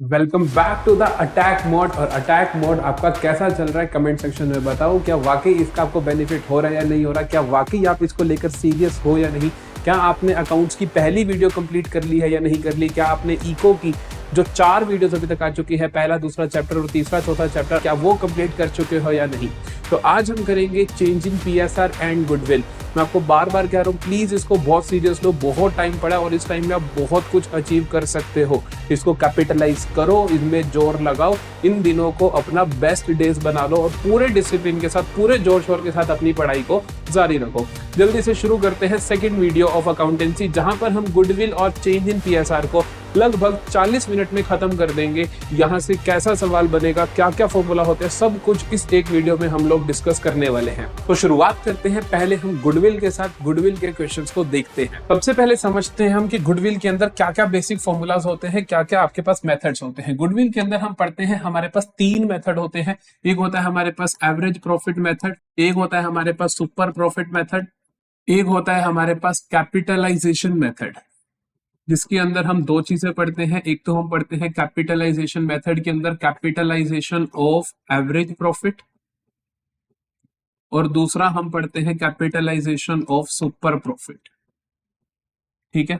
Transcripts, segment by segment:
Welcome back to the attack mode. और attack mode आपका कैसा चल रहा है कमेंट सेक्शन में बताओ। क्या वाकई इसका आपको बेनिफिट हो रहा है या नहीं हो रहा? क्या वाकई आप इसको लेकर सीरियस हो या नहीं? क्या आपने अकाउंट्स की पहली वीडियो कंप्लीट कर ली है या नहीं कर ली? क्या आपने इको की जो 4 वीडियोस अभी तक आ चुकी है, पहला दूसरा चैप्टर और तीसरा चौथा चैप्टर, क्या वो कंप्लीट कर चुके हो या नहीं? तो आज हम करेंगे change in PSR and goodwill. मैं आपको बार बार कह रहा हूँ, प्लीज इसको बहुत सीरियस लो। बहुत टाइम पड़ा और इस टाइम में आप बहुत कुछ अचीव कर सकते हो। इसको कैपिटलाइज करो, इनमें जोर लगाओ, इन दिनों को अपना बेस्ट डेज बना लो और पूरे डिसिप्लिन के साथ, पूरे जोर शोर के साथ अपनी पढ़ाई को जारी रखो। जल्दी से शुरू करते हैं सेकंड वीडियो ऑफ अकाउंटेंसी, जहां पर हम गुडविल और चेंज इन पीएसआर को लगभग 40 मिनट में खत्म कर देंगे। यहाँ से कैसा सवाल बनेगा, क्या क्या फॉर्मूला होते हैं, सब कुछ इस एक वीडियो में हम लोग डिस्कस करने वाले हैं। तो शुरुआत करते हैं पहले हम गुडविल के साथ। गुडविल के क्वेश्चंस को देखते हैं। सबसे पहले समझते हैं हम कि गुडविल के अंदर क्या क्या बेसिक फॉर्मूलाज होते हैं, क्या क्या आपके पास मेथड्स होते हैं। गुडविल के अंदर हम पढ़ते हैं, हमारे पास 3 मेथड होते हैं। एक होता है हमारे पास एवरेज प्रॉफिट मेथड, एक होता है हमारे पास सुपर प्रॉफिट मेथड, एक होता है हमारे पास कैपिटलाइजेशन मेथड, जिसके अंदर हम 2 चीजें पढ़ते हैं। एक तो हम पढ़ते हैं कैपिटलाइजेशन मेथड के अंदर कैपिटलाइजेशन ऑफ एवरेज प्रॉफिट, और दूसरा हम पढ़ते हैं कैपिटलाइजेशन ऑफ सुपर प्रॉफिट। ठीक है।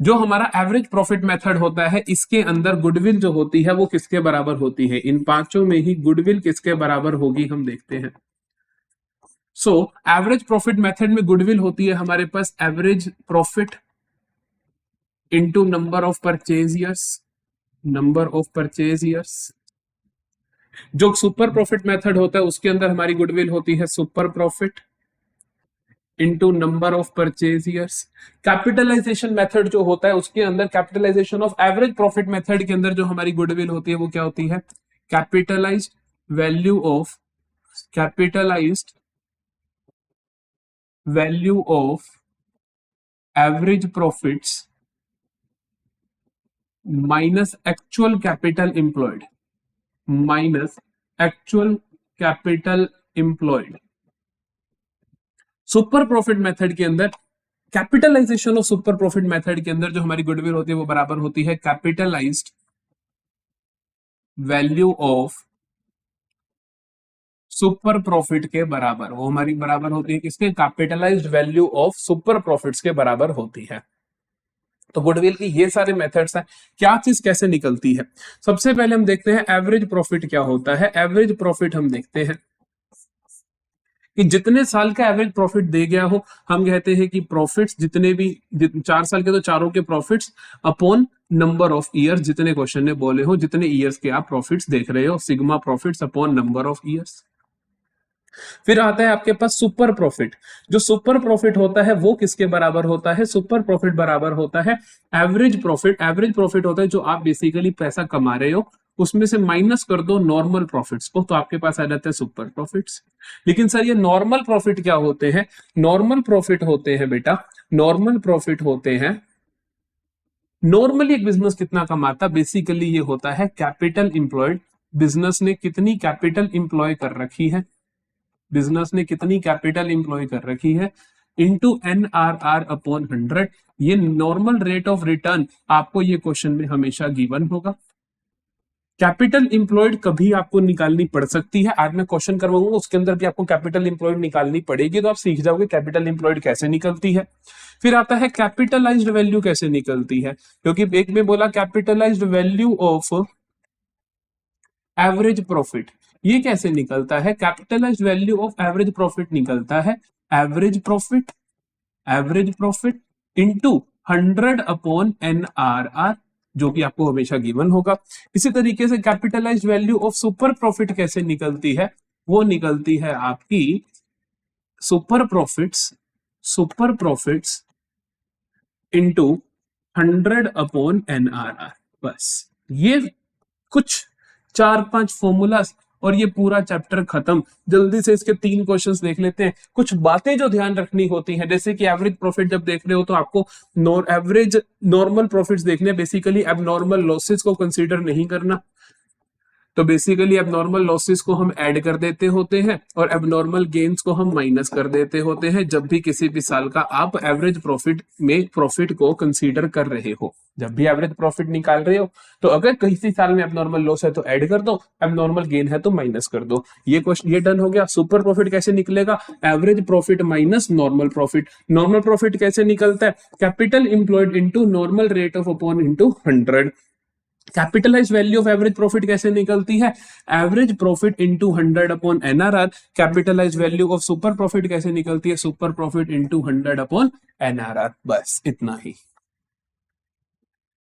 जो हमारा एवरेज प्रॉफिट मेथड होता है, इसके अंदर गुडविल जो होती है वो किसके बराबर होती है? इन 5 में ही गुडविल किसके बराबर होगी हम देखते हैं। सो एवरेज प्रॉफिट मेथड में गुडविल होती है हमारे पास average profit into number of purchase years, number of purchase years. जो सुपर प्रॉफिट मेथड होता है उसके अंदर हमारी गुडविल होती है super profit into number of purchase years. Capitalization method जो होता है उसके अंदर capitalisation of average profit method के अंदर जो हमारी गुडविल होती है वो क्या होती है? Capitalised value of, capitalised value of average profits minus actual capital employed, minus actual capital employed. Super profit method के अंदर capitalisation of super profit method के अंदर जो हमारी गुडविल होती है वो बराबर होती है capitalised value of super profit के बराबर। वो हमारी बराबर होती है किसके? Capitalised value of super profits के बराबर होती है। तो गुडविल की ये सारे मेथड्स हैं। क्या चीज कैसे निकलती है? सबसे पहले हम देखते हैं एवरेज प्रॉफिट क्या होता है। एवरेज प्रॉफिट हम देखते हैं कि जितने साल का एवरेज प्रॉफिट दे गया हो, हम कहते हैं कि प्रॉफिट्स जितने भी 4 साल के तो चारों के profits upon number of years, जितने क्वेश्चन ने बोले हो जितने ईयर्स के आप प्रॉफिट्स देख रहे हो, sigma profits upon number of years. फिर आता है आपके पास सुपर प्रॉफिट। जो सुपर प्रॉफिट होता है वो किसके बराबर होता है? सुपर प्रॉफिट बराबर होता है एवरेज प्रॉफिट। एवरेज प्रॉफिट होता है जो आप बेसिकली पैसा कमा रहे हो, उसमें से माइनस कर दो नॉर्मल प्रॉफिट्स को, तो आपके पास आ जाता है सुपर प्रॉफिट्स। लेकिन सर ये नॉर्मल प्रॉफिट क्या होते हैं? नॉर्मल प्रॉफिट होते हैं बेटा, नॉर्मल प्रॉफिट होते हैं, नॉर्मली एक बिजनेस कितना कमाता, बेसिकली ये होता है कैपिटल इंप्लॉयड। बिजनेस ने कितनी कैपिटल इंप्लॉय कर रखी है, बिजनेस ने कितनी कैपिटल इंप्लॉय कर रखी है, इंटू NRR अपॉन 100। ये नॉर्मल रेट ऑफ रिटर्न आपको ये क्वेश्चन में हमेशा गिवन होगा। कैपिटल इंप्लॉयड कभी आपको निकालनी पड़ सकती है, आज मैं क्वेश्चन करवाऊंगा उसके अंदर भी आपको कैपिटल इंप्लॉयड निकालनी पड़ेगी, तो आप सीख जाओगे कैपिटल इंप्लॉयड कैसे निकलती है। फिर आता है कैपिटलाइज्ड वैल्यू कैसे निकलती है, क्योंकि एक में बोला capitalised value of average profit. ये कैसे निकलता है? Capitalised value of average profit निकलता है average profit, average profit into 100 upon NRR, जो कि आपको हमेशा गिवन होगा। इसी तरीके से capitalised value of super profit कैसे निकलती है? वो निकलती है आपकी super profits, super profits into 100 upon NRR। बस ये कुछ 4-5 फॉर्मूलास और ये पूरा चैप्टर खत्म। जल्दी से इसके 3 क्वेश्चंस देख लेते हैं। कुछ बातें जो ध्यान रखनी होती हैं, जैसे कि एवरेज प्रॉफिट जब देख रहे हो तो आपको एवरेज नॉर्मल प्रॉफिट्स देखने, बेसिकली एबनॉर्मल लॉसेस को कंसीडर नहीं करना। तो बेसिकली एबनॉर्मल लॉसेस को हम ऐड कर देते होते हैं और एबनॉर्मल गेन्स को हम माइनस कर देते होते हैं जब भी किसी भी साल का आप एवरेज प्रॉफिट में प्रॉफिट को कंसीडर कर रहे हो। जब भी एवरेज प्रॉफिट निकाल रहे हो तो अगर किसी साल में एबनॉर्मल लॉस है तो ऐड कर दो, एबनॉर्मल गेन है तो माइनस कर दो। ये क्वेश्चन ये डन हो गया। सुपर प्रॉफिट कैसे निकलेगा? Average profit minus normal profit. Normal profit कैसे निकलता है? Capital employed into normal rate of upon into 100। Capitalise value of average profit कैसे निकलती है? Average profit into 100 upon NRR. कैपिटलाइज वैल्यू ऑफ सुपर प्रॉफिट कैसे निकलती है? Super profit into 100 upon NRR. बस इतना ही।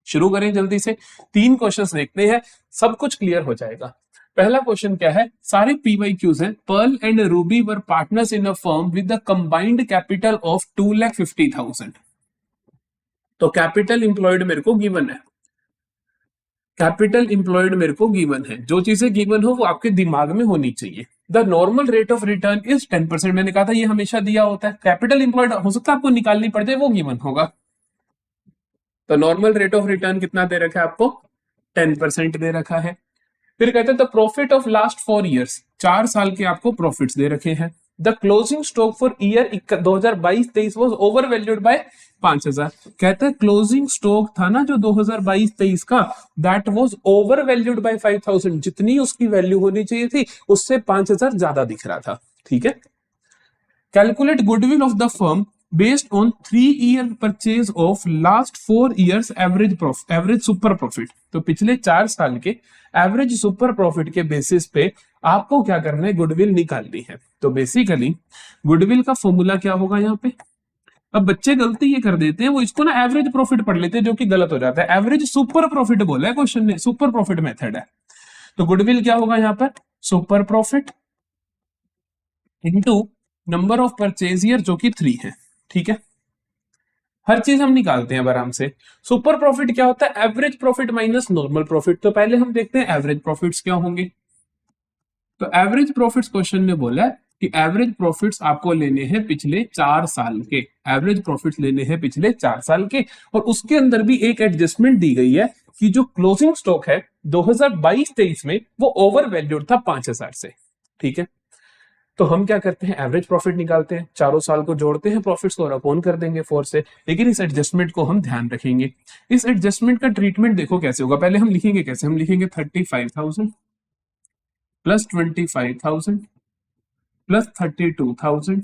शुरू करें जल्दी से। 3 क्वेश्चंस देखते हैं, सब कुछ क्लियर हो जाएगा। पहला क्वेश्चन क्या है? सारे पीवाईक्यूज हैं। Perl and Ruby were partners in a firm with the combined capital of 2,50,000। तो कैपिटल इंप्लॉयड मेरे को गिवन है, कैपिटल इंप्लॉयड मेरे को गिवन है। जो चीजें गिवन हो वो आपके दिमाग में होनी चाहिए। The normal rate of return is 10%। मैंने कहा था ये हमेशा दिया होता है। कैपिटल इंप्लॉयड हो सकता है आपको निकालनी पड़ जाए, वो गिवन होगा। तो नॉर्मल रेट ऑफ रिटर्न कितना दे रखा है आपको? 10% दे रखा है। फिर कहते हैं the profit of last 4 years, 4 साल के आपको प्रॉफिट्स दे रखे हैं। The closing stock for year 2022-23 was over valued bye 5,000। कहते हैं क्लोजिंग स्टॉक था ना जो 2022-23 का, that was over valued bye 5,000। जितनी उसकी वैल्यू होनी चाहिए थी उससे 5,000 ज्यादा दिख रहा था। ठीक है। Calculate goodwill of the firm based on 3-year purchase of last 4 years average super profit. तो पिछले 4 साल के एवरेज सुपर प्रॉफिट के बेसिस पे आपको क्या करना है? गुडविल निकालनी है। तो बेसिकली गुडविल का फॉर्मूला क्या होगा यहाँ पे? अब बच्चे गलती ये कर देते हैं, वो इसको ना एवरेज प्रॉफिट पढ़ लेते हैं, जो कि गलत हो जाता है। एवरेज सुपर प्रॉफिट बोला है क्वेश्चन ने, सुपर प्रॉफिट मेथड है। तो गुडविल क्या होगा यहाँ पर? Super profit into number of purchase year जो कि 3 है। ठीक है, हर चीज हम निकालते हैं आराम से। सुपर प्रॉफिट क्या होता है? Average profit minus normal profit. तो पहले हम देखते हैं एवरेज प्रॉफिट्स क्या होंगे। तो एवरेज प्रॉफिट्स क्वेश्चन ने बोला है कि एवरेज प्रॉफिट्स आपको लेने हैं पिछले 4 साल के। एवरेज प्रॉफिट्स लेने हैं पिछले 4 साल के, और उसके अंदर भी एक एडजस्टमेंट दी गई है कि जो क्लोजिंग स्टॉक है 2022-23 में वो ओवर वैल्यूड था 5,000 से। ठीक है, तो हम क्या करते हैं? एवरेज प्रॉफिट निकालते हैं, चारों साल को जोड़ते हैं प्रॉफिट्स को और अपॉन कर देंगे 4 से। लेकिन इस एडजस्टमेंट को हम ध्यान रखेंगे। इस एडजस्टमेंट का ट्रीटमेंट देखो कैसे होगा। पहले हम लिखेंगे कैसे? हम लिखेंगे 35,000 प्लस 25,000 प्लस 32,000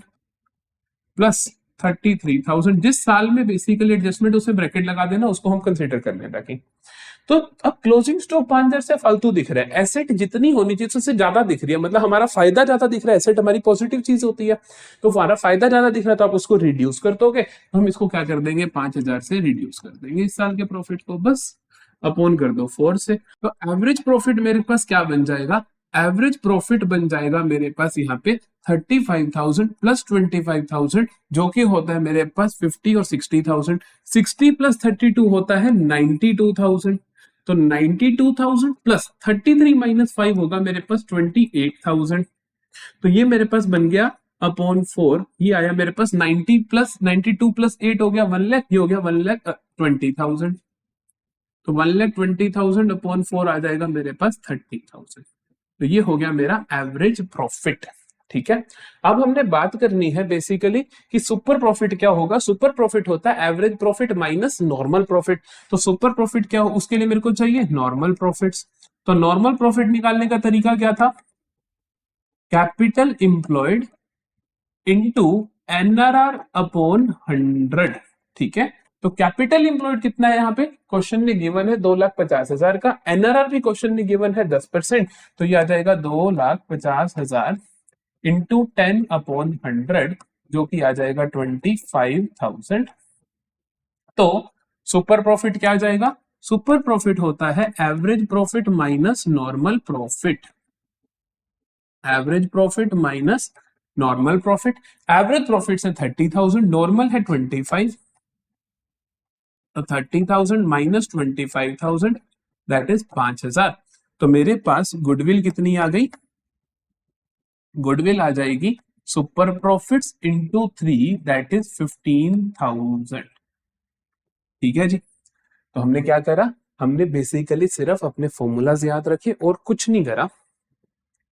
प्लस 33,000। जिस साल में बेसिकली एडजस्टमेंट उसे ब्रैकेट लगा देना, उसको हम कंसीडर कर लें ताकि। तो अब क्लोजिंग स्टॉक 5,000 से फालतू दिख रहा है। एसेट जितनी होनी चाहिए उससे ज्यादा दिख रही है, मतलब हमारा फायदा ज्यादा दिख रहा है। एसेट हमारी पॉजिटिव चीज होती है, तो हमारा फायदा ज्यादा दिख रहा है, तो आप उसको रिड्यूस कर दोगे। तो हम इसको क्या कर देंगे? 5,000 से रिड्यूस कर देंगे इस साल के प्रॉफिट को, बस अपॉन कर दो 4 से। तो एवरेज प्रॉफिट मेरे पास क्या बन जाएगा? एवरेज प्रॉफिट बन जाएगा मेरे पास यहाँ पे 35,000 प्लस 25,000, जो कि होता है मेरे पास 50 और 60,000। 60 प्लस 32 होता है 92,000। तो 92,000 प्लस 33 माइनस 5 होगा मेरे पास 28,000। तो ये मेरे पास बन गया अपॉन 4। ये आया मेरे पास 90 प्लस 92 प्लस 8 हो गया 1 लाख। ये हो गया 1,20,000। तो 1,20,000 अपॉन 4 आ जाएगा मेरे पास 30,000। तो ये हो गया मेरा एवरेज प्रॉफिट। ठीक है, अब हमने बात करनी है बेसिकली कि सुपर प्रॉफिट क्या होगा। सुपर प्रॉफिट होता है average profit minus normal profit. तो सुपर प्रॉफिट क्या हो, उसके लिए मेरे को चाहिए नॉर्मल प्रॉफिट्स। तो नॉर्मल प्रॉफिट निकालने का तरीका क्या था? Capital employed into NRR upon 100। ठीक है, तो कैपिटल इंप्लॉयड कितना है यहाँ पे? क्वेश्चन ने गिवन है 2,50,000 का। एनआरआर भी क्वेश्चन ने गिवन है 10%, तो ये आ जाएगा 2,50,000 इंटू 10 अपॉन 100, जो कि आ जाएगा 25,000। तो सुपर प्रॉफिट क्या आ जाएगा? सुपर प्रॉफिट होता है average profit minus normal profit. Average profit minus normal profit. Average profit से 30,000, नॉर्मल है 25, तो 30,000 माइनस 25,000 दैट इज 5,000। तो मेरे पास गुडविल कितनी आ गई? गुडविल आ जाएगी super profits into 3 that is 15,000। ठीक है जी, तो हमने क्या करा? हमने बेसिकली सिर्फ अपने फॉर्मूलाज याद रखे और कुछ नहीं करा।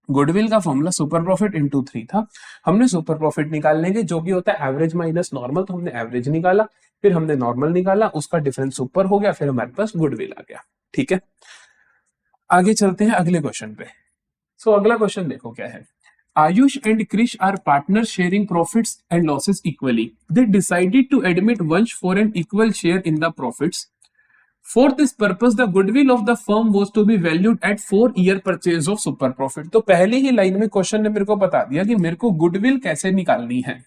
गुडविल का फॉर्मूला सुपर प्रॉफिट इंटू 3 था। हमने सुपर प्रॉफिट निकालने के जो भी होता है एवरेज माइनस नॉर्मल, तो हमने एवरेज निकाला, फिर हमने नॉर्मल निकाला, उसका डिफरेंस सुपर हो गया, फिर हमारे पास गुडविल आ गया। ठीक है, आगे चलते हैं अगले क्वेश्चन पे। सो अगला क्वेश्चन देखो क्या है। Ayush and Krish are partners sharing profits and losses equally. They decided to admit Vansh for an equal share in the profits. For this purpose, the goodwill of the firm was to be valued at 4-year purchase of super profit. तो पहली ही line में question ने मेरे को बता दिया कि मेरे को गुडविल कैसे निकालनी है।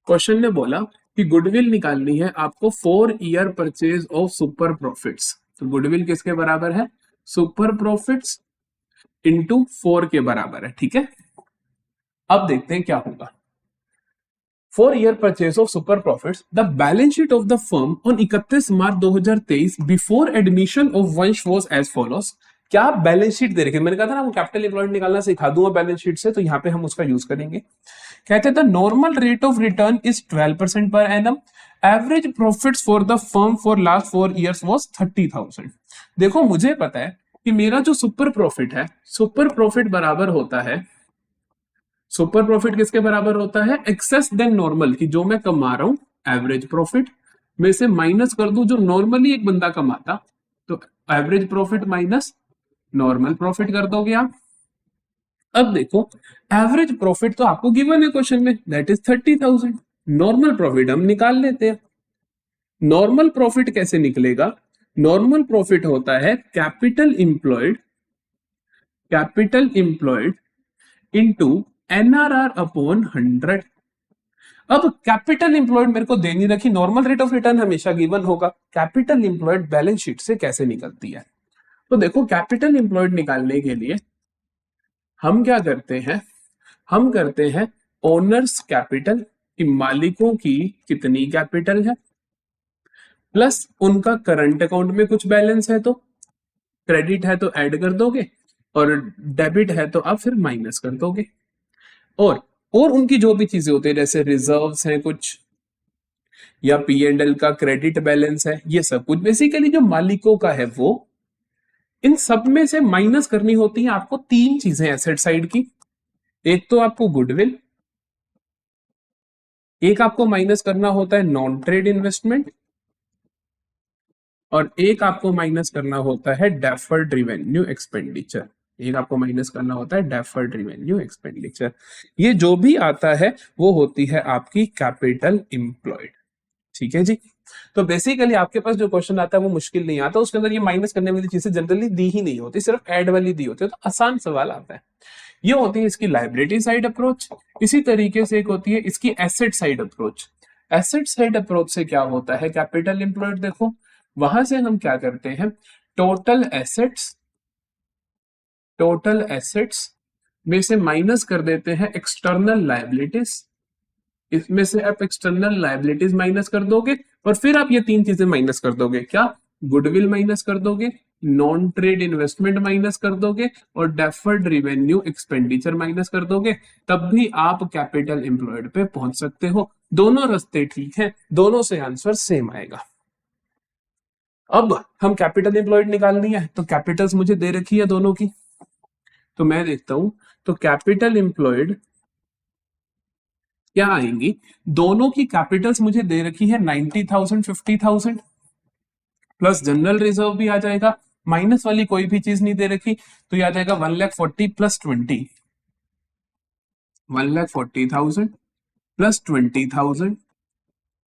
क्वेश्चन ने बोला कि गुडविल निकालनी है आपको 4-year purchase of super profits. तो गुडविल किसके बराबर है? सुपर प्रॉफिट्स इंटू 4 के बराबर है। ठीक है, अब देखते हैं क्या होगा। 4-year purchase of super profits, the balance sheet of the firm on 31 March 2023 before admission of वंश वाज एज फॉलोस। क्या आप बैलेंस शीट दे रखे? मैंने कहा था ना वो कैपिटल एम्प्लॉयड निकालना सिखा दूंगा बैलेंस शीट से, तो यहाँ पे हम उसका यूज करेंगे। कहते हैं the normal rate of return is 12% per annum. Average profits for the firm for last 4 years was 30,000। देखो मुझे पता है कि मेरा जो सुपर प्रॉफिट है, सुपर प्रॉफिट बराबर होता है, सुपर प्रॉफिट किसके बराबर होता है? एक्सेस देन नॉर्मल, की जो मैं कमा रहा हूं एवरेज प्रॉफिट में से माइनस कर दूं जो नॉर्मली एक बंदा कमाता, तो average profit minus normal profit कर दोगे आप। अब देखो एवरेज प्रॉफिट तो आपको गिवन है क्वेश्चन में, दैट इज 30,000। नॉर्मल प्रॉफिट हम निकाल लेते हैं। नॉर्मल प्रॉफिट कैसे निकलेगा? नॉर्मल प्रॉफिट होता है capital employed into NRR upon 100। अब कैपिटल इंप्लॉयड मेरे को दे नहीं रखी, नॉर्मल रेट ऑफ रिटर्न हमेशा गिवन होगा। कैपिटल इंप्लॉयड बैलेंस शीट से कैसे निकलती है? तो देखो कैपिटल इंप्लॉयड निकालने के लिए हम क्या करते हैं, हम करते हैं ओनर्स कैपिटल, कि मालिकों की कितनी कैपिटल है, प्लस उनका करंट अकाउंट में कुछ बैलेंस है, तो क्रेडिट है तो ऐड कर दोगे और डेबिट है तो आप फिर माइनस कर दोगे। और उनकी जो भी चीजें होती है जैसे रिजर्व्स हैं कुछ, या P&L का क्रेडिट बैलेंस है, ये सब कुछ बेसिकली जो मालिकों का है वो, इन सब में से माइनस करनी होती है आपको 3 चीजें एसेट साइड की। एक तो आपको गुडविल, एक आपको माइनस करना होता है नॉन ट्रेड इन्वेस्टमेंट, और एक आपको माइनस करना होता है डेफर्ड रिवेन्यू एक्सपेंडिचर। एक आपको माइनस करना होता है डेफर्ड रिवेन्यू एक्सपेंडिचर। ये जो भी आता है वो होती है आपकी कैपिटल इंप्लॉयड। ठीक है जी, तो बेसिकली आपके पास जो क्वेश्चन आता है वो मुश्किल नहीं आता, उसके अंदर ये माइनस करने वाली चीजें जनरली दी ही नहीं होती, सिर्फ ऐड वाली दी होती है, तो आसान सवाल आता है। ये होती है इसकी लायबिलिटी साइड अप्रोच। इसी तरीके से एक होती है इसकी asset side approach. Asset side approach से क्या होता है, कैपिटल इंप्लॉयड देखो, वहां से हम क्या करते हैं, टोटल एसेट्स में से माइनस कर देते हैं एक्सटर्नल लायबिलिटीज। इसमें से आप एक्सटर्नल लायबिलिटीज माइनस कर दोगे और फिर आप ये 3 चीजें माइनस कर दोगे। क्या? गुडविल माइनस कर दोगे, नॉन ट्रेड इन्वेस्टमेंट माइनस कर दोगे और डेफर्ड रिवेन्यू एक्सपेंडिचर माइनस कर दोगे, तब भी आप कैपिटल एम्प्लॉयड पे पहुंच सकते हो। दोनों रास्ते ठीक है, दोनों से आंसर सेम आएगा। अब हम कैपिटल एम्प्लॉयड निकालनी है, तो कैपिटल्स मुझे दे रखी है दोनों की, तो मैं देखता हूं, तो कैपिटल एम्प्लॉयड क्या आएंगी, दोनों की कैपिटल्स मुझे दे रखी है 90,000 50,000, प्लस जनरल रिजर्व भी आ जाएगा, माइनस वाली कोई भी चीज नहीं दे रखी, तो ये आ जाएगा 1,40,000 प्लस 20, 1,40,000 प्लस 20,000,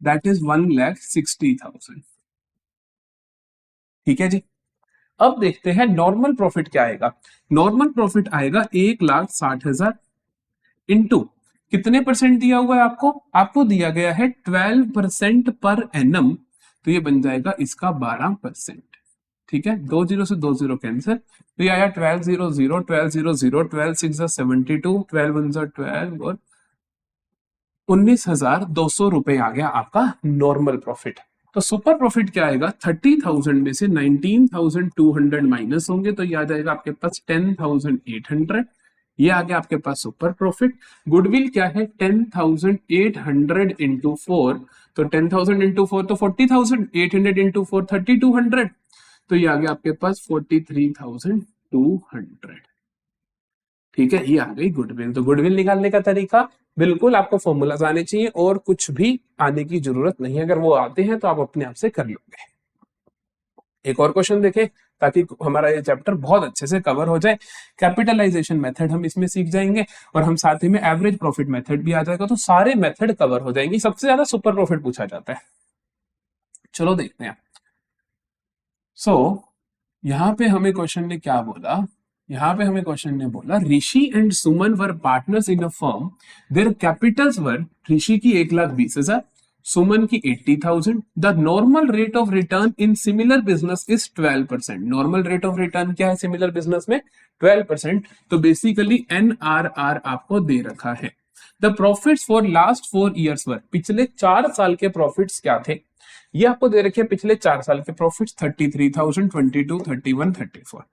दैट इज 1,60,000। ठीक है जी, अब देखते हैं नॉर्मल प्रॉफिट क्या आएगा। नॉर्मल प्रॉफिट आएगा 1,60,000 इंटू कितने परसेंट दिया हुआ है आपको, आपको दिया गया है 12% पर एनम, तो ये बन जाएगा इसका 12%। ठीक है, 2 0 से 2 0 कैंसिल, तो ये आया 12,000 12,000 12 6 72 12 1 12 और 19,200 रुपए आ गया आपका नॉर्मल प्रॉफिट। तो सुपर प्रॉफिट क्या आएगा, 30,000 में से 19,200 माइनस होंगे, तो ये आ जाएगा आपके पास 10,800 ये आ गया आपके पास सुपर प्रॉफिट। गुडविल क्या है, 10,800 इंटू 4, तो 10,000 इंटू 4 तो 40,000, 800 इंटू 4 3,200, तो ये आ गया आपके पास 43,200। ठीक है, ये आ गई गुडविल। तो गुडविल निकालने का तरीका, बिल्कुल आपको फॉर्मूलाज आने चाहिए और कुछ भी आने की जरूरत नहीं है, अगर वो आते हैं तो आप अपने आप से कर लोगे। एक और क्वेश्चन देखें ताकि हमारा ये चैप्टर बहुत अच्छे से कवर हो जाए। कैपिटलाइजेशन मेथड हम इसमें सीख जाएंगे और हम साथ ही में एवरेज प्रॉफिट मेथड भी आ जाएगा, तो सारे मेथड कवर हो जाएंगे। सबसे ज्यादा सुपर प्रॉफिट पूछा जाता है। चलो देखते हैं। यहाँ पे हमें क्वेश्चन ने क्या बोला, यहाँ पे हमें क्वेश्चन ने बोला Rishi and Suman were partners in a firm, their capitals were, Rishi की 1,20,000, सुमन की 80,000। The normal rate of return in similar business is 12%। Normal rate of return क्या है सिमिलर बिजनेस में, 12%। तो बेसिकली NRR आपको दे रखा है। The profits for last 4 years were, पिछले 4 साल के प्रॉफिट्स क्या थे, ये आपको दे रखे हैं पिछले 4 साल के profits, 33,000, 22, 31, 34।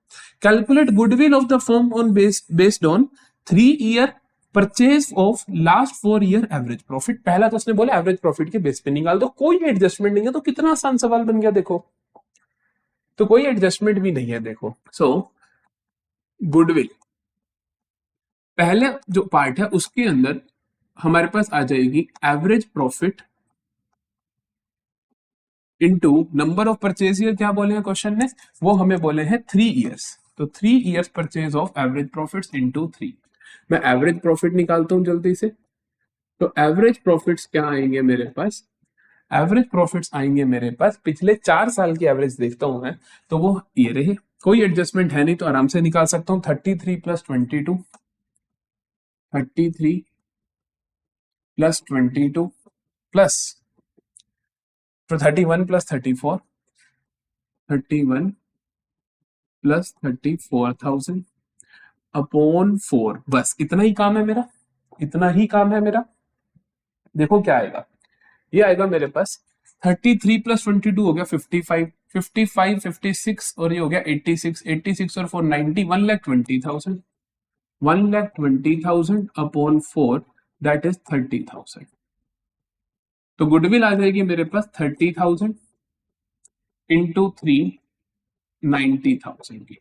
Calculate goodwill of the firm on based on 3 year purchase of last 4 year average profit. पहला तो उसने बोला एवरेज प्रॉफिट के बेस पे निकाल दो, कोई एडजस्टमेंट नहीं है, तो कितना आसान सवाल बन गया देखो, तो कोई एडजस्टमेंट भी नहीं है देखो। गुडविल पहले जो पार्ट है उसके अंदर हमारे पास आ जाएगी average profit into number of purchase year. क्या बोले हैं क्वेश्चन ने, वो हमें बोले हैं 3 ईयर्स, तो 3 years purchase of average profits into 3। मैं एवरेज प्रॉफिट निकालता हूं जल्दी से। तो एवरेज प्रॉफिट्स क्या आएंगे मेरे पास, एवरेज प्रॉफिट्स आएंगे मेरे पास, पिछले 4 साल की एवरेज देखता हूं मैं, तो वो ये रहे, कोई एडजस्टमेंट है नहीं तो आराम से निकाल सकता हूं। 33 प्लस 22, 33 प्लस 22 प्लस, तो 31 प्लस 34, 31 प्लस 34,000 अपॉन 4। बस इतना ही काम है मेरा, इतना ही काम है मेरा। देखो क्या आएगा, ये आएगा मेरे पास 33 प्लस 22 हो गया 55, 55, 56 और ये हो गया 86, 86 और 4 90, 1,20,000, 1,20,000 अपॉन 4 दैट इज 30,000। तो गुडविल आ जाएगी मेरे पास 30,000 इंटू 3, 90,000 की।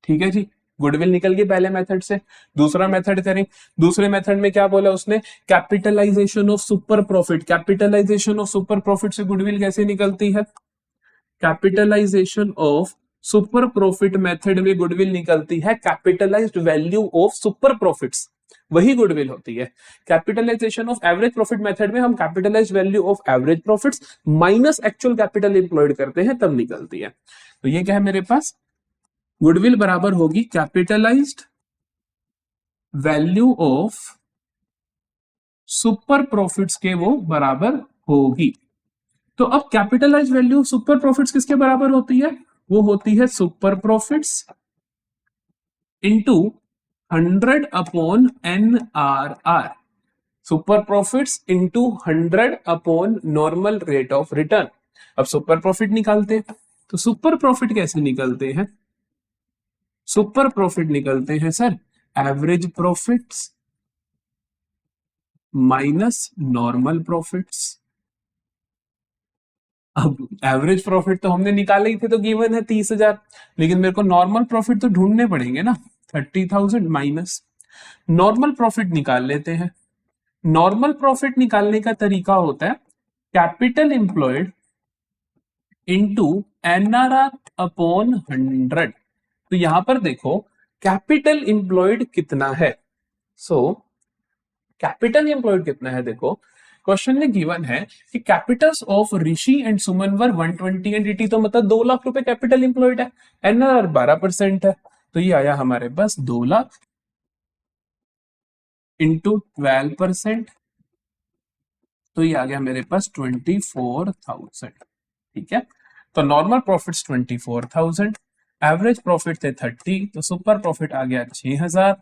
ठीक है जी, गुडविल निकल गई पहले मेथड से। दूसरा मेथड करें, दूसरे मेथड में क्या बोला उसने, capitalisation of super profit. Capitalisation of super profit से गुडविल कैसे निकलती है, capitalisation of super profit method में गुडविल निकलती है capitalised value of super profits, वही गुडविल होती है। Capitalisation of average profit method में हम capitalised value of average profits minus actual capital employed करते हैं तब निकलती है। तो ये क्या है मेरे पास, गुडविल बराबर होगी capitalised value of super profits के वो बराबर होगी। तो अब कैपिटलाइज वैल्यू सुपर प्रॉफिट्स किसके बराबर होती है, वो होती है super profits into 100 upon NRR। Super profits into 100 upon normal rate of return. अब सुपर प्रॉफिट निकालते हैं, तो सुपर प्रॉफिट कैसे निकलते हैं, सुपर प्रॉफिट निकलते हैं sir average profits minus normal profits. अब एवरेज प्रॉफिट तो हमने निकाले ही थे, तो गिवन है 30,000, लेकिन मेरे को नॉर्मल प्रॉफिट तो ढूंढने पड़ेंगे ना, 30,000 माइनस नॉर्मल प्रॉफिट निकाल लेते हैं। नॉर्मल प्रॉफिट निकालने का तरीका होता है capital employed into NRR upon 100। तो यहां पर देखो कैपिटल एम्प्लॉयड कितना है, कैपिटल एम्प्लॉयड कितना है, देखो क्वेश्चन में गिवन है कि Capitals of Rishi and Suman were 120 and 80, तो मतलब 2 लाख रुपए कैपिटल एम्प्लॉयड है, NRR 12% है, तो ये आया हमारे पास 2 लाख इंटू 12%, तो ये आ गया मेरे पास 24,000। ठीक है, तो नॉर्मल प्रॉफिट्स 24,000, एवरेज प्रॉफिट थे 30, तो सुपर प्रॉफिट आ गया 6,000।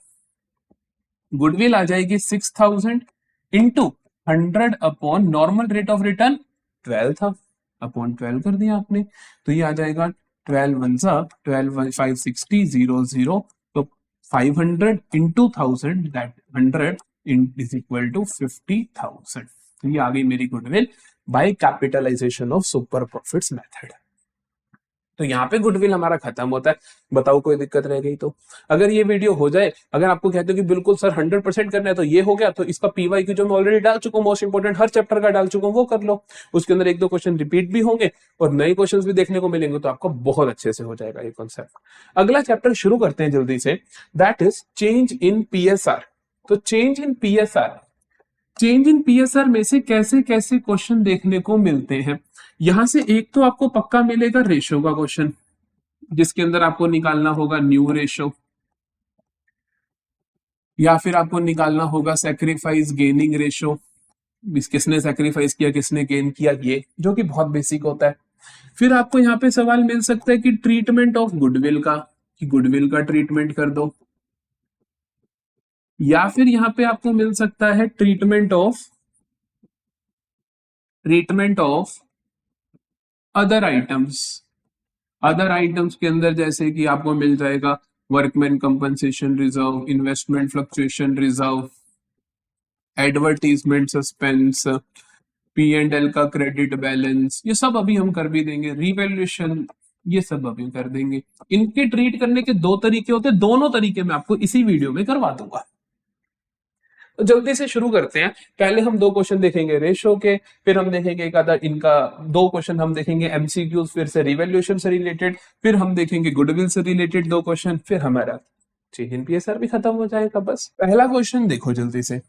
गुडविल आ जाएगी 6,000 into 100 upon normal rate of return 12 था, अपॉन 12 कर दिया आपने, तो ये आ जाएगा 12 1 12 5 60 0 0, तो 500 into 1000 that 100 is equal to 50,000। ये आ गई मेरी goodwill by capitalisation of super profits method. तो यहाँ पे गुडविल हमारा खत्म होता है। बताओ कोई दिक्कत रह गई तो? अगर ये वीडियो हो जाए, अगर आपको कहते हो कि बिल्कुल सर 100% करना है तो ये हो गया, तो इसका पीवाई की जो मैं ऑलरेडी डाल चुका हूँ, मोस्ट इंपोर्टेंट हर चैप्टर का डाल चुका हूँ, वो कर लो। उसके अंदर एक दो क्वेश्चन रिपीट भी होंगे और नए क्वेश्चन भी देखने को मिलेंगे, तो आपको बहुत अच्छे से हो जाएगा ये कॉन्सेप्ट। अगला चैप्टर शुरू करते हैं जल्दी से, that is change in PSR. तो change in PSR, change in PSR में से कैसे कैसे क्वेश्चन देखने को मिलते हैं। यहां से एक तो आपको पक्का मिलेगा रेशो का क्वेश्चन, जिसके अंदर आपको निकालना होगा न्यू रेशो, या फिर आपको निकालना होगा सैक्रिफाइस गेनिंग रेशो, किसने सैक्रिफाइस किया किसने गेन किया, ये जो कि बहुत बेसिक होता है। फिर आपको यहाँ पे सवाल मिल सकता है कि ट्रीटमेंट ऑफ गुडविल का, कि गुडविल का ट्रीटमेंट कर दो, या फिर यहाँ पे आपको मिल सकता है treatment of other items. Other items के अंदर जैसे कि आपको मिल जाएगा workman compensation reserve, investment fluctuation reserve, advertisement suspense, P&L का क्रेडिट बैलेंस, ये सब अभी हम कर भी देंगे, रिवैल्यूएशन, ये सब अभी कर देंगे। इनके ट्रीट करने के दो तरीके होते हैं, दोनों तरीके मैं आपको इसी वीडियो में करवा दूंगा। तो जल्दी से शुरू करते हैं। पहले हम दो क्वेश्चन देखेंगे रेशो के, फिर हम देखेंगे एक आधा इनका दो क्वेश्चन हम देखेंगे एमसीक्यूज, फिर से रिवैल्यूएशन से रिलेटेड, फिर हम देखेंगे गुडविल से रिलेटेड दो क्वेश्चन, फिर हमारा पीएसआर भी खत्म हो जाएगा बस। पहला क्वेश्चन देखो जल्दी से।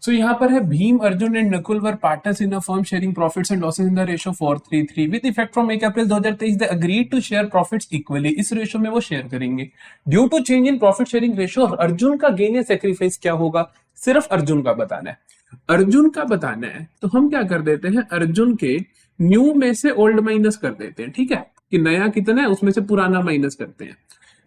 सो यहाँ पर है Bhim, Arjun and Nakul were partners in a firm sharing profits and losses in the ratio 4:3:3 with effect from 1 April 2023 they agreed to share profits equally. इस रेशो में वो शेयर करेंगे। Due to change in profit sharing ratio Arjun का gain या sacrifice क्या होगा, सिर्फ अर्जुन का बताना है। अर्जुन का बताना है तो हम क्या कर देते हैं, अर्जुन के न्यू में से ओल्ड माइनस कर देते हैं, ठीक है, कि नया कितना है उसमें से पुराना माइनस करते हैं।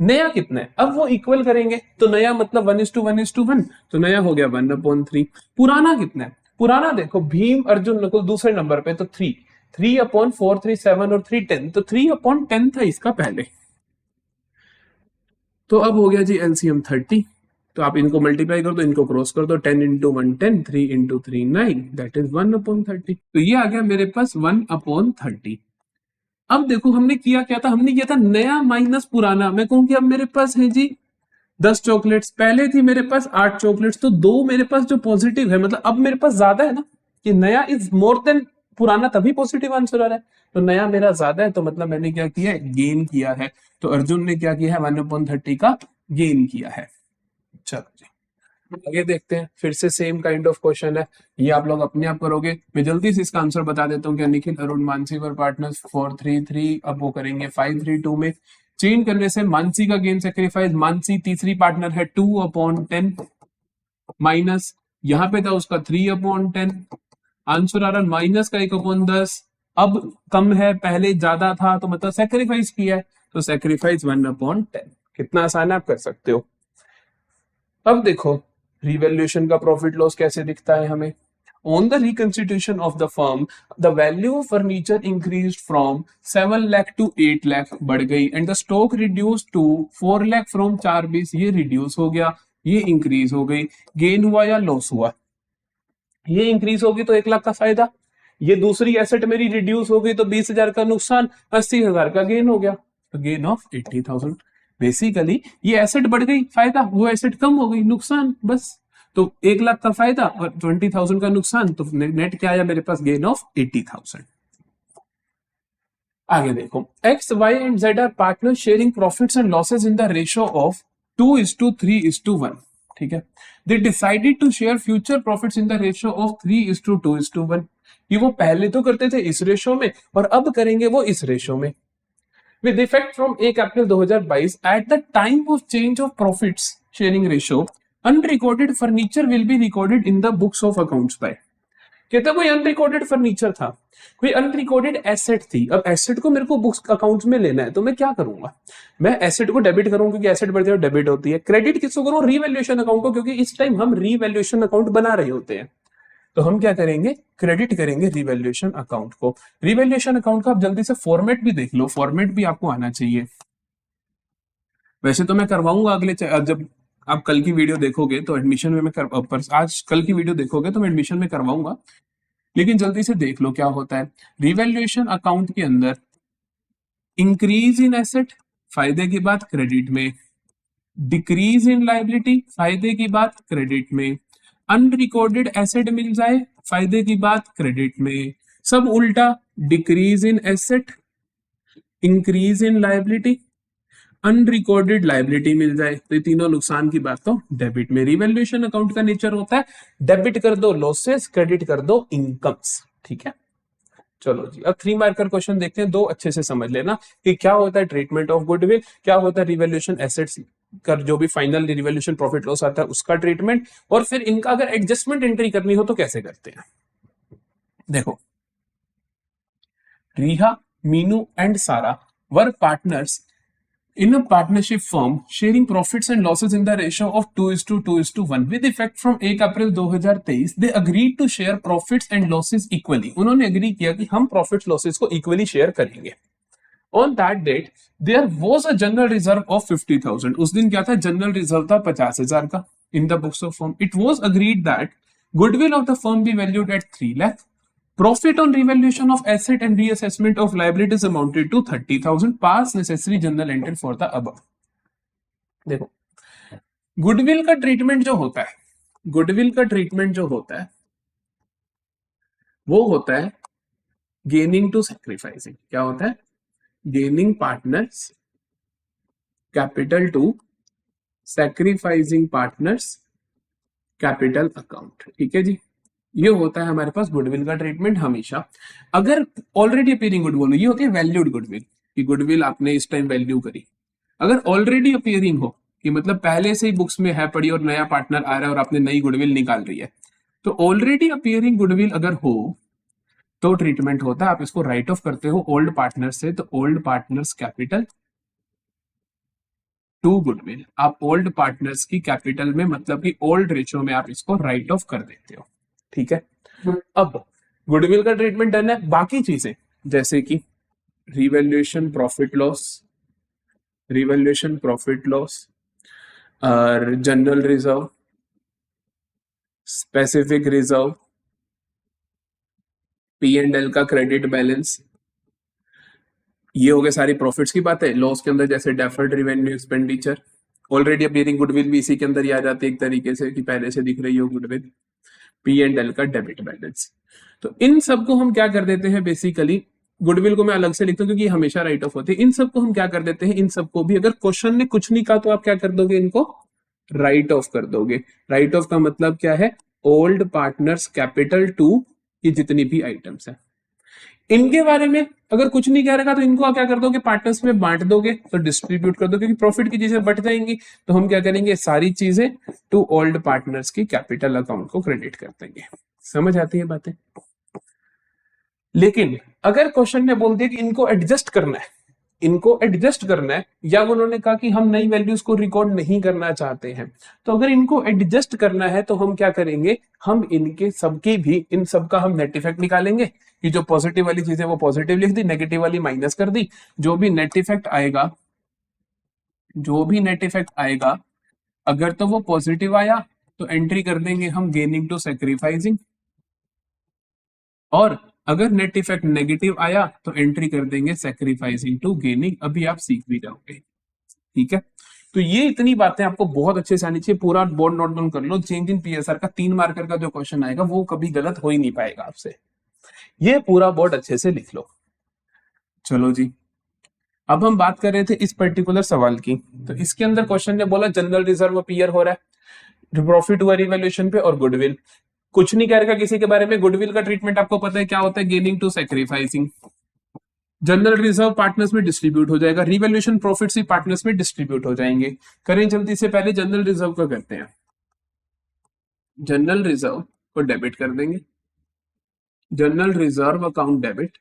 नया कितना है, अब वो इक्वल करेंगे, तो नया मतलब 1:1:1, तो नया हो गया 1/3। पुराना कितना है, पुराना देखो भीम अर्जुन नकुल दूसरे नंबर पे, तो 3/4 3 7 और 3 10, तो 3/10 था इसका पहले। तो अब हो गया जी एलसीएम 30, तो आप इनको मल्टीप्लाई कर दो, इनको क्रॉस कर दो, 10 × 1 10, 3 × 3 9, दैट इज 1/30। तो ये आ गया मेरे पास 1/30। अब देखो हमने किया क्या था, हमने किया था नया माइनस पुराना। मैं कहूं कि अब मेरे पास है जी 10 चॉकलेट्स, पहले थी मेरे पास 8 चॉकलेट्स, तो 2 मेरे पास जो पॉजिटिव है, मतलब अब मेरे पास ज्यादा है ना, कि नया इज मोर देन पुराना, तभी पॉजिटिव आंसर आ रहा है। तो नया मेरा ज्यादा है, तो मतलब मैंने क्या किया है, गेन किया है। तो अर्जुन ने क्या किया है, 1/30 का गेन किया है। चलो जी आगे देखते हैं, फिर से सेम काइंड ऑफ क्वेश्चन है, ये आप लोग अपने आप करोगे। मैं जल्दी से इसका आंसर बता देता हूँ। क्या निखिल अरुण मानसी वर पार्टनर्स 4:3:3, अब वो करेंगे 5:3:2 में। चेंज करने से मानसी का गेन सेक्रीफाइस, मानसी तीसरी पार्टनर है, 2/10 माइनस, यहाँ पे था उसका 3/10, आंसर आ रहा माइनस का 1/10। अब कम है, पहले ज्यादा था, तो मतलब सेक्रीफाइस किया है, तो सेक्रीफाइस 1/10। कितना आसान है, आप कर सकते हो। अब देखो रिवैल्यूएशन का प्रॉफिट लॉस कैसे दिखता है हमें। On the reconstitution of the firm the value of furniture increased from 7 lakh to 8 lakh, बढ़ गई, and the stock reduce to 4 lakh from 4/20, ये रिड्यूस हो गया, ये इंक्रीज हो गई। गेन हुआ या लॉस हुआ, ये इंक्रीज होगी तो 1 लाख का फायदा, ये दूसरी एसेट मेरी रिड्यूस हो गई तो 20,000 का नुकसान, 80,000 का गेन हो गया, तो गेन ऑफ 80,000। बेसिकली ये एसेट बढ़ गई फायदा, वो एसेट कम हो गई नुकसान, बस। तो 1 लाख का फायदा और 20,000 का नुकसान, तो नेट क्या आया मेरे पास, गेन ऑफ 80,000। आगे देखो, X Y and Z are partner sharing profits and losses in the ratio of 2:3:1, ठीक है। They decided to share future profits in the ratio of 3:2:1। ये वो पहले तो करते थे इस रेशियो में, और अब करेंगे वो इस रेशियो में। With effect from 1 April 2022, at the time of change of profits sharing ratio, unrecorded furniture will be recorded in the books of accounts by। कहता कोई अनरिकॉर्डेड फर्नीचर था, कोई अनरिकॉर्डेड एसेट थी। अब एसेट को मेरे को बुक्स अकाउंट्स में लेना है, तो मैं क्या करूंगा, मैं एसेट को डेबिट करूंगा, क्योंकि एसेट बढ़ती है डेबिट होती है। क्रेडिट किसको करूं, रीवैल्यूएशन अकाउंट को, क्योंकि इस टाइम हम रीवैल्यूएशन अकाउंट बना रहे होते हैं। तो हम क्या करेंगे, क्रेडिट करेंगे रिवैल्यूएशन अकाउंट को। रिवैल्यूएशन अकाउंट का आप जल्दी से फॉर्मेट भी देख लो, फॉर्मेट भी आपको आना चाहिए। वैसे तो मैं करवाऊंगा अगले जब आप कल की वीडियो देखोगे तो एडमिशन में आज कल की वीडियो देखोगे तो मैं एडमिशन में करवाऊंगा, लेकिन जल्दी से देख लो क्या होता है। रिवैल्यूएशन अकाउंट के अंदर इंक्रीज इन एसेट फायदे की बात क्रेडिट में, डिक्रीज इन लाइबिलिटी फायदे की बात क्रेडिट में, अनरिकॉर्डेड एसेट मिल जाए फायदे की बात क्रेडिट में, सब उल्टा decrease in asset increase in liability unrecorded liability मिल जाए तो ये तीनों नुकसान की बात तो डेबिट में। रिवैल्यूएशन अकाउंट का नेचर होता है डेबिट कर दो लॉसेस क्रेडिट कर दो इनकम्स। ठीक है, चलो जी अब 3 मार्कर क्वेश्चन देखते हैं, दो अच्छे से समझ लेना कि क्या होता है ट्रीटमेंट ऑफ गुडविल, क्या होता है रिवैल्यूएशन एसेट्स का जो भी फाइनल रिवैल्यूएशन प्रॉफिट लॉस आता है उसका ट्रीटमेंट, और फिर इनका अगर एडजस्टमेंट एंट्री करनी हो तो कैसे करते हैं। देखो, रिहा, मीनू एंड सारा वर partners in a partnership firm sharing profits and losses in the ratio of 2:1 with effect from 1 April 2023 they agreed to share profits and losses equally। उन्होंने एग्री किया कि हम प्रॉफिट्स लॉसेस को इक्वली शेयर करेंगे। On that date there was a general reserve of 50,000। उस दिन क्या था, जनरल रिजर्व था 50,000 का in the books of firm। It was agreed that goodwill of the firm be valued at 3 lakh। Profit on revaluation of asset and reassessment of liabilities amounted to 30,000। Pass necessary journal entry for the above। देखो, goodwill का treatment जो होता है, goodwill का treatment जो होता है वो होता है गेनिंग टू सैक्रिफाइसिंग। क्या होता है, gaining partners capital to sacrificing partners capital account. ठीक है जी, ये होता है हमारे पास गुडविल का ट्रीटमेंट हमेशा। अगर ऑलरेडी अपीयरिंग गुडविल, ये होती है वैल्यूड गुडविल कि गुडविल आपने इस टाइम वैल्यू करी। अगर ऑलरेडी अपीयरिंग हो कि मतलब पहले से ही बुक्स में है पड़ी और नया पार्टनर आ रहा है और आपने नई गुडविल निकाल रही है, तो ऑलरेडी अपीयरिंग गुडविल अगर हो तो ट्रीटमेंट होता है, आप इसको राइट ऑफ करते हो ओल्ड पार्टनर से, तो old partners capital to goodwill. आप ओल्ड पार्टनर्स की कैपिटल में मतलब कि ओल्ड रेशियो में आप इसको राइट ऑफ कर देते हो। ठीक है, अब गुडविल का ट्रीटमेंट डन है। बाकी चीजें जैसे कि revaluation profit loss, revaluation profit loss और general reserve, specific reserve, P&L का क्रेडिट बैलेंस, ये हो गए सारी प्रॉफिट्स की बात है। लॉस के अंदर जैसे deferred revenue expenditure, already appearing goodwill भी इसी के अंदर ही आ जाती है एक तरीके से कि पहले से दिख रही हो गुडविल। P&L का डेबिट बैलेंस, तो इन सबको हम क्या कर देते हैं, बेसिकली गुडविल को मैं अलग से लिखता हूँ क्योंकि हमेशा राइट ऑफ होती है। इन सबको हम क्या कर देते हैं, इन सबको भी अगर क्वेश्चन ने कुछ नहीं कहा तो आप क्या कर दोगे, इनको राइट ऑफ कर दोगे। राइट ऑफ का मतलब क्या है, ओल्ड पार्टनर्स कैपिटल टू की जितनी भी आइटम्स है इनके बारे में अगर कुछ नहीं कह रखा तो इनको क्या कर दोगे, पार्टनर्स में बांट दोगे, तो डिस्ट्रीब्यूट कर दो, क्योंकि प्रॉफिट की चीजें बट जाएंगी तो हम क्या करेंगे, सारी चीजें टू ओल्ड पार्टनर्स की कैपिटल अकाउंट को क्रेडिट कर देंगे। समझ आती है बातें। लेकिन अगर क्वेश्चन ने बोल दिया कि इनको एडजस्ट करना है, इनको एडजस्ट करना है, या उन्होंने कहा कि हम नई वैल्यूज को रिकॉर्ड नहीं करना चाहते हैं, तो अगर इनको एडजस्ट करना है तो हम क्या करेंगे, हम इनके सबकी भी इन सब का हम नेट इफेक्ट निकालेंगे कि जो पॉजिटिव वाली चीजें वो पॉजिटिव लिख दी, नेगेटिव वाली माइनस कर दी। जो भी नेट इफेक्ट आएगा, जो भी नेट इफेक्ट आएगा, अगर तो वो पॉजिटिव आया तो एंट्री कर देंगे हम गेनिंग टू सैक्रिफाइसिंग, और अगर नेट इफेक्ट नेगेटिव आया तो एंट्री कर देंगे सैक्रिफाइसिंग टू गेनिंग। अभी आप सीख भी जाओगे। ठीक है, तो ये इतनी बातें आपको बहुत अच्छे से आनी चाहिए। पूरा बोर्ड नोट डाउन कर लो। चेंज इन पीएसआर का 3 मार्कर का जो क्वेश्चन आएगा वो कभी गलत हो ही नहीं पाएगा आपसे। ये पूरा बोर्ड अच्छे से लिख लो। चलो जी, अब हम बात कर रहे थे इस पर्टिकुलर सवाल की, तो इसके अंदर क्वेश्चन ने बोला जनरल रिजर्व अपीयर हो रहा है, प्रॉफिट हुआ रिवैल्यूएशन पे, और गुडविल। कुछ नहीं कह रखा किसी के बारे में। गुडविल का ट्रीटमेंट आपको पता है क्या होता है, gaining to sacrificing. General reserve partners में डिस्ट्रीब्यूट हो जाएगा, रिवैल्यूएशन प्रॉफिट्स भी पार्टनर्स में डिस्ट्रीब्यूट हो जाएंगे। करें जल्दी से, पहले जनरल रिजर्व का करते हैं। जनरल रिजर्व को डेबिट कर देंगे, general reserve account debit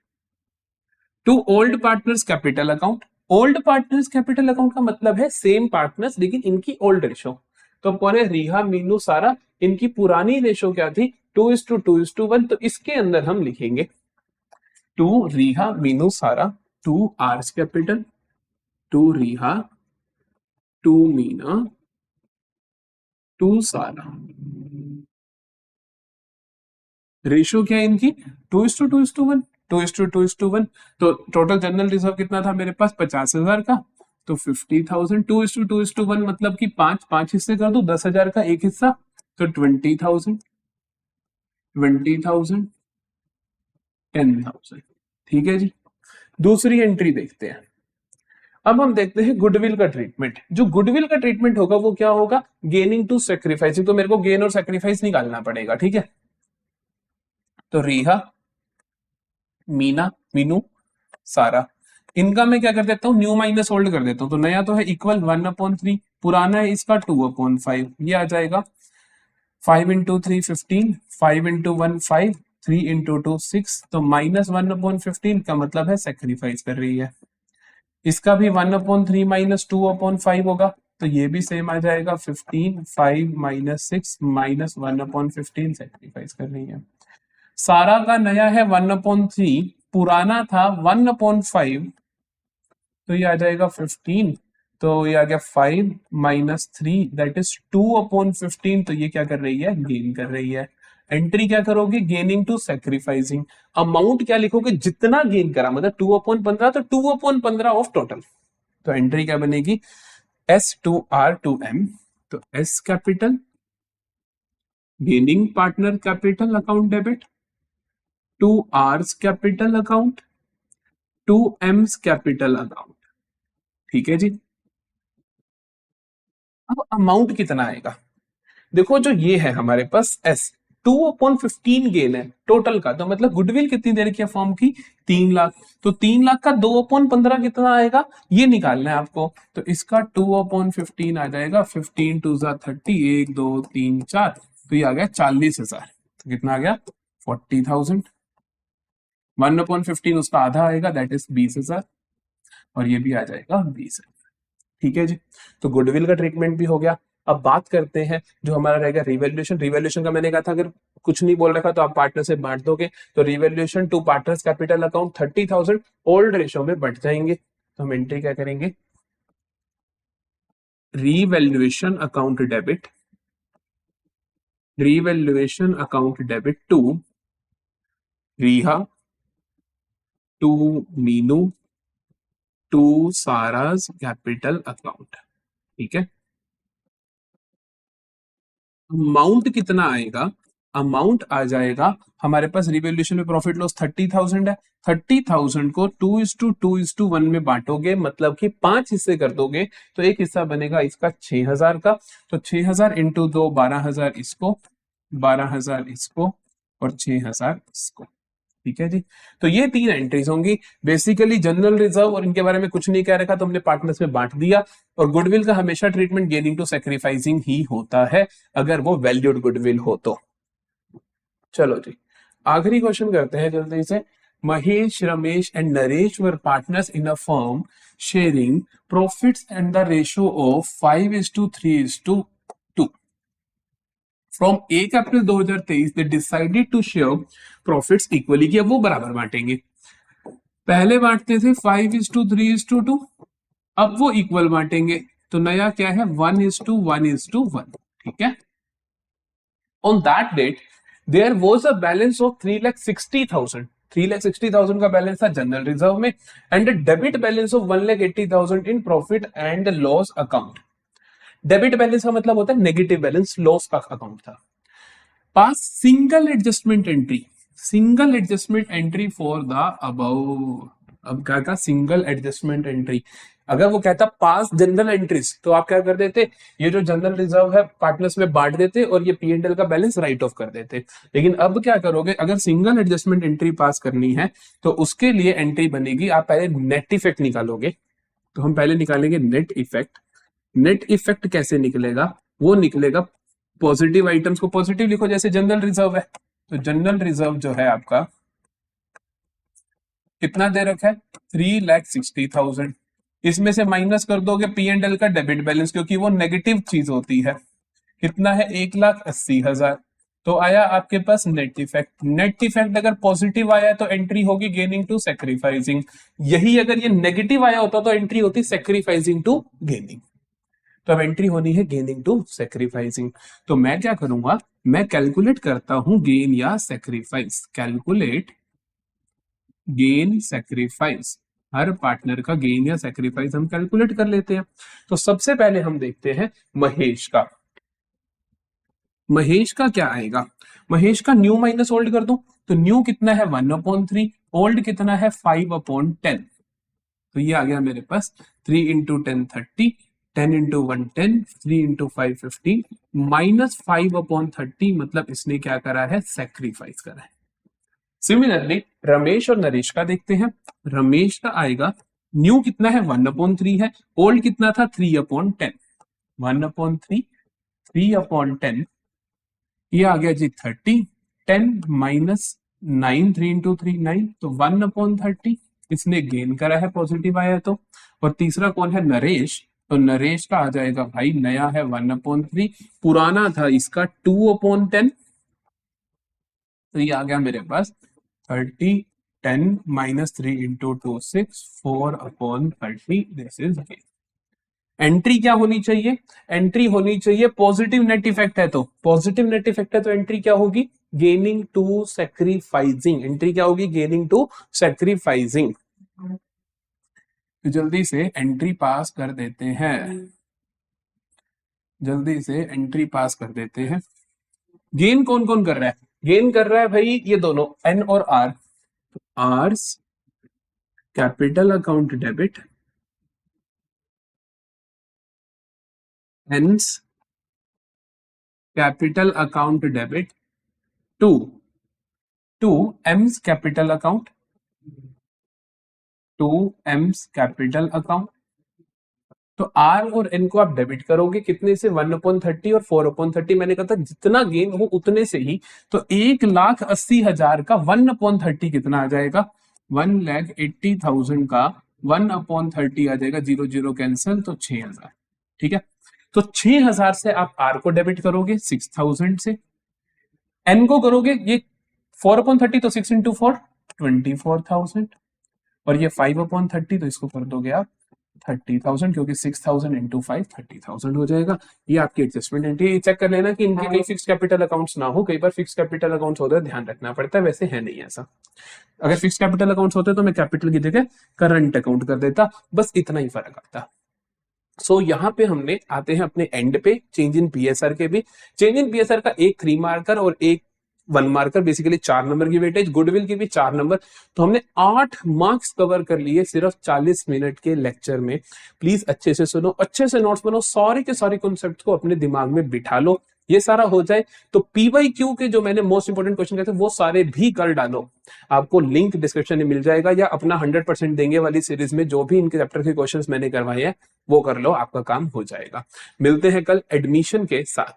to old partners capital account. Old partners capital account का मतलब है सेम पार्टनर्स लेकिन इनकी ओल्ड रेशो। तो कौन है, रिहा, मीनू, सारा, इनकी पुरानी रेशो क्या थी, 2:2:1। तो इसके अंदर हम लिखेंगे 2 रिहा, मीनू, सारा, 2 आर्स कैपिटल, 2 रिहा, 2 मीना, टू सारा। रेशियो क्या है इनकी? 2:2:1, 2:2:1। तो टोटल जनरल रिजर्व कितना था मेरे पास? 50,000 का। तो 50,000 2:2:1 मतलब कि पांच पांच हिस्से कर दो, 10,000 का एक हिस्सा, तो 20,000, 20,000, 10,000। ठीक है जी। दूसरी एंट्री देखते हैं। अब हम देखते हैं गुडविल का ट्रीटमेंट। जो गुडविल का ट्रीटमेंट होगा वो क्या होगा? Gaining to sacrifice. तो मेरे को गेन और सेक्रीफाइस निकालना पड़ेगा, ठीक है। तो रिहा, मीना, मीनू, सारा, इनका मैं क्या कर देता हूँ? न्यू माइनस ओल्ड कर देता हूँ। तो नया तो है इक्वल 1/3, पुराना है इसका 2/5। ये आ जाएगा 5 × 3 15, 5 × 1 5, 3 × 2 6। तो -1/15 का मतलब है सेक्रीफाइस कर रही है। इसका भी 1/3 -2/5 होगा, तो ये भी सेम आ जाएगा 15, 5 -6 -1/15 सेक्रीफाइस कर रही है। सारा का नया है 1/3, पुराना था 1/5, तो ये आ जाएगा 15। तो ये आ गया 5 -3 दैट इज 2/15। तो ये क्या कर रही है? गेन कर रही है। एंट्री क्या करोगे? Gaining to sacrificing. अमाउंट क्या लिखोगे? जितना गेन करा, मतलब 2/15, तो 2/15 ऑफ टोटल। तो एंट्री क्या बनेगी? S2R2M। तो S capital, gaining partner capital account debit, 2R's capital account, 2M's capital account. ठीक है जी। अब अमाउंट कितना आएगा? देखो जो ये है हमारे पास S, 2/15 गेन है टोटल का। तो मतलब गुडविल कितनी देर की फॉर्म की? 3 लाख। तो 3 लाख का 2/15 कितना आएगा? ये निकालना है आपको। तो इसका 2/15 आ जाएगा 15 2 30, 1 2 3 4। तो ये आ गया 40,000। तो कितना आ गया? 40,000। 1/15 उसका आधा आएगा, दैट इज 20,000। और ये भी आ जाएगा 20,000। ठीक है जी। तो गुडविल का ट्रीटमेंट भी हो गया। अब बात करते हैं जो हमारा रहेगा रिवैल्यूएशन। रिवैल्यूएशन का मैंने कहा था अगर कुछ नहीं बोल रखा तो आप पार्टनर से बांट दोगे। तो revaluation to partners capital account 30,000 old ratio में बढ़ जाएंगे। तो हम एंट्री क्या करेंगे? Revaluation account debit, revaluation account debit to Riha, to Meenu, to Sara's capital account. ठीक है। अमाउंट कितना आएगा? अमाउंट आ जाएगा हमारे पास रिवैल्यूएशन में प्रॉफिट लॉस 30,000 है। 30,000 को 2:2:1 में बांटोगे, मतलब कि 5 हिस्से कर दोगे। तो एक हिस्सा बनेगा इसका 6,000 का। तो 6,000 इंटू 2 12,000 इसको, 12,000 इसको, और 6,000 इसको। ठीक है जी। तो ये 3 एंट्रीज होंगी। बेसिकली जनरल रिजर्व और इनके बारे में कुछ नहीं कह रखा, तो हमने पार्टनर्स में बांट दिया। और गुडविल का हमेशा ट्रीटमेंट गेनिंग टू सेक्रीफाइसिंग ही होता है अगर वो वैल्यूड गुडविल हो तो। चलो जी, आखिरी क्वेश्चन करते हैं जल्दी से। Mahesh, Ramesh and Naresh were partners in a firm sharing profits and the ratio of 5:3:2। From 1 April 2023 they decided to share profits equally, कि अब वो बराबर बांटेंगे। पहले बांटते थे 5:3:2, अब वो इक्वल बांटेंगे। तो नया क्या है? 1:1:1। ठीक है। On that date there was a balance of 3,60,000। 3,60,000 का बैलेंस था जनरल रिजर्व में, and debit balance of 1,80,000 in profit and loss account. Debit balance का मतलब होता है नेगेटिव बैलेंस, लॉस का अकाउंट था। Pass single adjustment entry, single adjustment entry for the above. अब क्या था? Single adjustment entry. अगर वो कहता पास जनरल एंट्रीज, तो आप क्या कर देते? ये जो जनरल रिजर्व है पार्टनर्स में बांट देते और ये P&L का बैलेंस राइट ऑफ कर देते। लेकिन अब क्या करोगे? अगर सिंगल एडजस्टमेंट एंट्री पास करनी है तो उसके लिए एंट्री बनेगी, आप पहले नेट इफेक्ट निकालोगे। तो हम पहले निकालेंगे नेट इफेक्ट। नेट इफेक्ट कैसे निकलेगा? वो निकलेगा, पॉजिटिव आइटम्स को पॉजिटिव लिखो, जैसे जनरल रिजर्व है। तो जनरल रिजर्व जो है आपका कितना दे रखा है? 3,60,000। इसमें से माइनस कर दोगे P&L का डेबिट बैलेंस, क्योंकि वो नेगेटिव चीज होती है। कितना है? 1,80,000। तो आया आपके पास नेट इफेक्ट। नेट इफेक्ट अगर पॉजिटिव आया तो एंट्री होगी गेनिंग टू सेक्रीफाइसिंग। यही अगर ये नेगेटिव आया होता तो एंट्री होती सेक्रीफाइसिंग टू गेनिंग। तो अब एंट्री होनी है गेनिंग टू सेक्रीफाइसिंग। तो मैं क्या करूंगा, मैं कैलकुलेट करता हूं गेन या सेक्रीफाइस, कैलकुलेट गेन सेक्रीफाइस। हर पार्टनर का गेन या सेक्रीफाइस हम कैलकुलेट कर लेते हैं। तो सबसे पहले हम देखते हैं महेश का। महेश का क्या आएगा, महेश का न्यू माइनस ओल्ड कर दूं तो न्यू कितना है 1/3, ओल्ड कितना है 5/10। तो ये आ गया मेरे पास 3 इंटू 10 30, 10 इंटू 1 10, 3 इंटू 5 15, माइनस 5/30, मतलब इसने क्या करा है, सेक्रीफाइस करा है। सिमिलरली रमेश और नरेश का देखते हैं। रमेश का आएगा, न्यू कितना है 1/3 है, ओल्ड कितना था 3/10, 1/3 3/10, ये आ गया जी 30, 10 माइनस 9, 3 इंटू 3 9, तो 1/30, इसने गेन करा है, पॉजिटिव आया तो। और तीसरा कौन है, नरेश, तो नरेश का आ जाएगा भाई, नया है 1/3, पुराना था इसका 2/10, तो ये आ गया मेरे पास 30, 10 minus 3 into 2 6, 4/30, this is gain. Entry क्या होनी चाहिए, एंट्री होनी चाहिए पॉजिटिव नेट इफेक्ट है, तो पॉजिटिव नेट इफेक्ट है तो एंट्री क्या होगी, गेनिंग टू सेक्रीफाइसिंग। एंट्री क्या होगी, गेनिंग टू सेक्रीफाइसिंग। तो जल्दी से एंट्री पास कर देते हैं, जल्दी से एंट्री पास कर देते हैं। गेन कौन कौन कर रहा है, गेन कर रहा है भाई ये दोनों एन और R. R's capital account debit, N's capital account debit to M's capital account, to M's capital account. तो आर और एन को आप डेबिट करोगे कितने से, 1/30 और 4/30। मैंने कहा था जितना गेन हो उतने से ही, तो 1,80,000 का 1/30 कितना आ जाएगा, 1,80,000 का 1/30 आ जाएगा, 0 0 कैंसिल, तो 6,000। ठीक है, तो 6,000 से आप आर को डेबिट करोगे 6,000 से, एन को करोगे ये 4/30, तो 6 इंटू 4 24,000, और ये 5/30, तो इसको कर दोगे आप 30,000, क्योंकि 6,000 इंटू 5 30,000 हो जाएगा। ये आपकी एडजस्टमेंट एंट्री। चेक कर लेना कि इनके कई फिक्स कैपिटल अकाउंट्स ना हो, कई बार फिक्स कैपिटल अकाउंट्स होते हैं, ध्यान रखना पड़ता है, वैसे है नहीं ऐसा। अगर फिक्स कैपिटल अकाउंट्स होते तो मैं कैपिटल की जगह करंट अकाउंट कर देता, बस इतना ही फर्क आता। सो यहाँ पे हमने आते हैं अपने एंड पे, चेंज इन पीएसआर के भी। चेंज इन पीएसआर का एक 3 मार्कर और एक 1 मार्कर, बेसिकली 4 नंबर की वेटेज, गुडविल की भी 4 नंबर। तो हमने 8 मार्क्स कवर कर लिए सिर्फ 40 मिनट के लेक्चर में। प्लीज अच्छे से सुनो, अच्छे से नोट्स बनाओ, सारे के सारे कॉन्सेप्ट को अपने दिमाग में बिठा लो। ये सारा हो जाए तो पीवाईक्यू के जो मैंने मोस्ट इंपोर्टेंट क्वेश्चन कहते हैं वो सारे भी कर डालो। आपको लिंक डिस्क्रिप्शन में मिल जाएगा, या अपना 100% देंगे वाली सीरीज में जो भी इनके चैप्टर के क्वेश्चंस मैंने करवाए हैं वो कर लो, आपका काम हो जाएगा। मिलते हैं कल एडमिशन के साथ।